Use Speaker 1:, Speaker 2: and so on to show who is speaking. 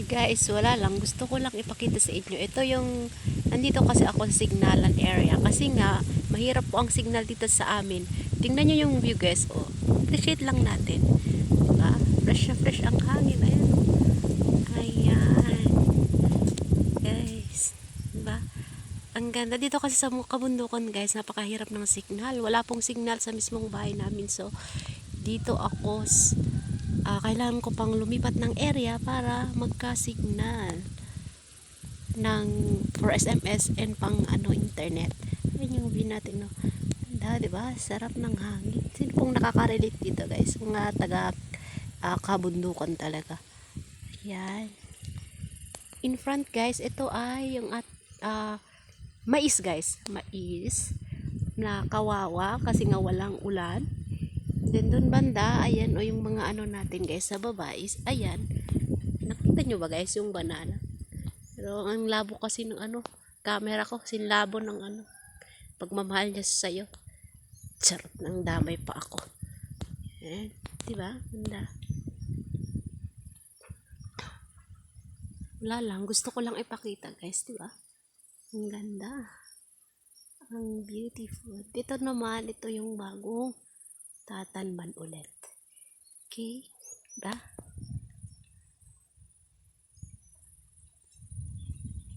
Speaker 1: Guys, wala lang. Gusto ko lang ipakita sa inyo. Ito yung, nandito kasi ako sa signalan area. Kasi nga, mahirap po ang signal dito sa amin. Tingnan nyo yung view guys. Oh, appreciate lang natin. Diba? Fresh na fresh ang hangin. Ayan. Ayan. Guys. Diba? Ang ganda. Dito kasi sa kabundukan guys, napakahirap ng signal. Wala pong signal sa mismong bahay namin. So, dito ako kailangan ko pang lumipat ng area para magka-signal ng for SMS and pang internet. Ayun yung view natin, no. Ganda, diba? Sarap ng hangin. Sino pong nakaka-relate dito, guys? Mga taga kabundukan talaga. Yan. In front, guys, ito ay yung mais, guys. Mais na kawawa kasi nga walang ulan. Then doon banda, ayan o yung mga natin guys sa baba is, ayan. Nakita nyo ba guys yung banana? Pero ang labo kasi ng camera ko, sinlabo ng pagmamahal niya sa'yo. Charot, nang damay pa ako. Ayan, diba? Ganda. Wala lang, gusto ko lang ipakita guys, diba? Ang ganda. Ang beautiful. Dito naman, ito yung bagong tatanban ulit. Okay? Diba?